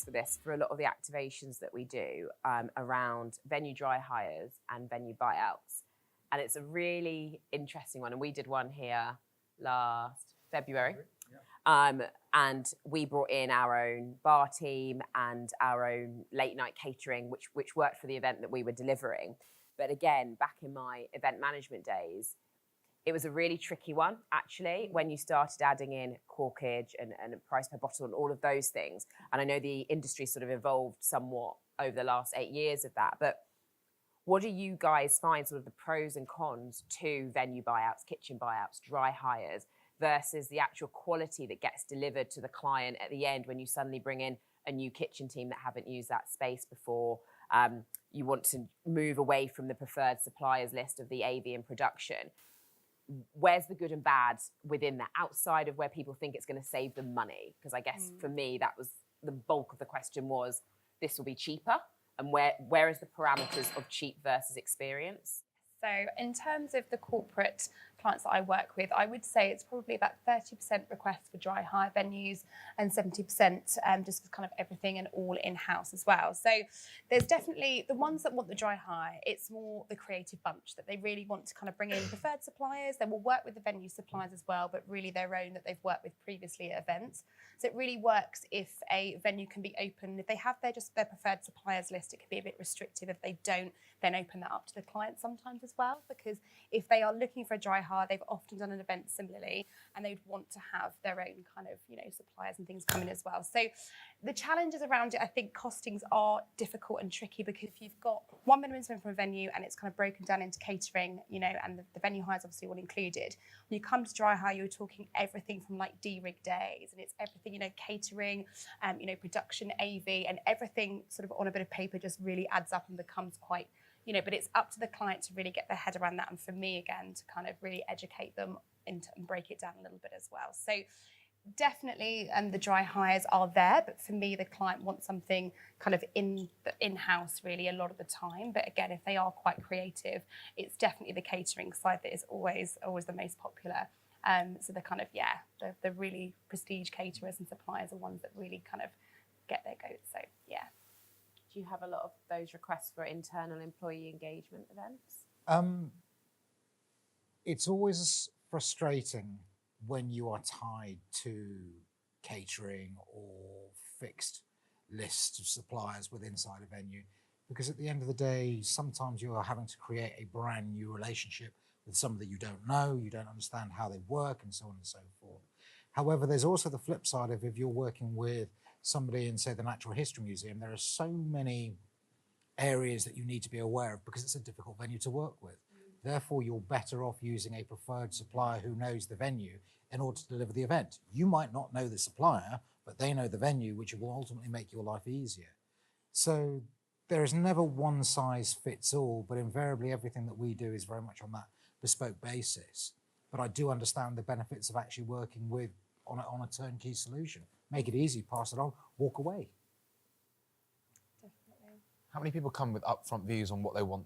for this for a lot of the activations that we do around venue dry hires and venue buyouts. And it's a really interesting one. And we did one here last February. And we brought in our own bar team and our own late night catering, which worked for the event that we were delivering. But again, back in my event management days, it was a really tricky one, actually, when you started adding in corkage and price per bottle and all of those things. And I know the industry sort of evolved somewhat over the last 8 years of that. But what do you guys find sort of the pros and cons to venue buyouts, kitchen buyouts, dry hires, versus the actual quality that gets delivered to the client at the end when you suddenly bring in a new kitchen team that haven't used that space before? You want to move away from the preferred suppliers list of the AV and production. Where's the good and bad within that, outside of where people think it's going to save them money? Because I guess for me, that was the bulk of the question was, this will be cheaper. And where is the parameters of cheap versus experience? So in terms of the corporate clients that I work with, I would say it's probably about 30% requests for dry hire venues and 70% just for kind of everything and all in-house as well. So there's definitely the ones that want the dry hire, it's more the creative bunch that they really want to kind of bring in preferred suppliers. They will work with the venue suppliers as well, but really their own that they've worked with previously at events. So it really works if a venue can be open. If they have their preferred suppliers list, it can be a bit restrictive. If they don't, then open that up to the client sometimes as well, because if they are looking for a dry hire, they've often done an event similarly and they'd want to have their own kind of, suppliers and things coming as well. So the challenges around it, I think costings are difficult and tricky, because if you've got one minimum spend from a venue and it's kind of broken down into catering, and the venue hire is obviously all included. When you come to dry hire, you're talking everything from like D-rig days, and it's everything, catering, production, AV, and everything sort of on a bit of paper just really adds up and becomes quite, but it's up to the client to really get their head around that. And for me, again, to kind of really educate them and break it down a little bit as well. So definitely the dry hires are there, but for me, the client wants something kind of in-house really a lot of the time. But again, if they are quite creative, it's definitely the catering side that is always the most popular. So the kind of, the really prestige caterers and suppliers are ones that really kind of get their goat. So, yeah. Do you have a lot of those requests for internal employee engagement events? It's always frustrating when you are tied to catering or fixed lists of suppliers with inside a venue, because at the end of the day, sometimes you are having to create a brand new relationship with somebody you don't know, you don't understand how they work, and so on and so forth. However, there's also the flip side of if you're working with somebody in, say, the Natural History Museum, there are so many areas that you need to be aware of because it's a difficult venue to work with. Therefore, you're better off using a preferred supplier who knows the venue in order to deliver the event. You might not know the supplier, but they know the venue, which will ultimately make your life easier. So there is never one size fits all, but invariably everything that we do is very much on that bespoke basis. But I do understand the benefits of actually working with on a turnkey solution. Make it easy, pass it on, walk away. Definitely. How many people come with upfront views on what they want,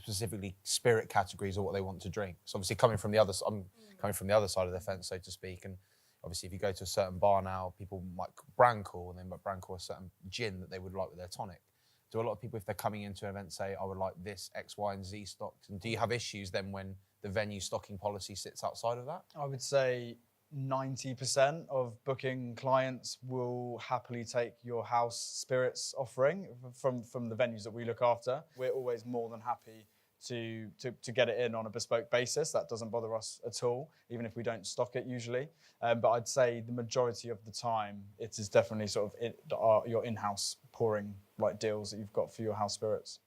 specifically spirit categories or what they want to drink? So obviously I'm coming from the other side of the fence, so to speak, and obviously if you go to a certain bar now, people might brand call and they might brand call a certain gin that they would like with their tonic. Do a lot of people, if they're coming into an event, say, I would like this X, Y, and Z stocked? And do you have issues then when the venue stocking policy sits outside of that? I would say 90% of booking clients will happily take your house spirits offering from the venues that we look after. We're always more than happy to get it in on a bespoke basis. That doesn't bother us at all, even if we don't stock it usually. But I'd say the majority of the time, it is definitely sort of your in-house pouring like deals that you've got for your house spirits.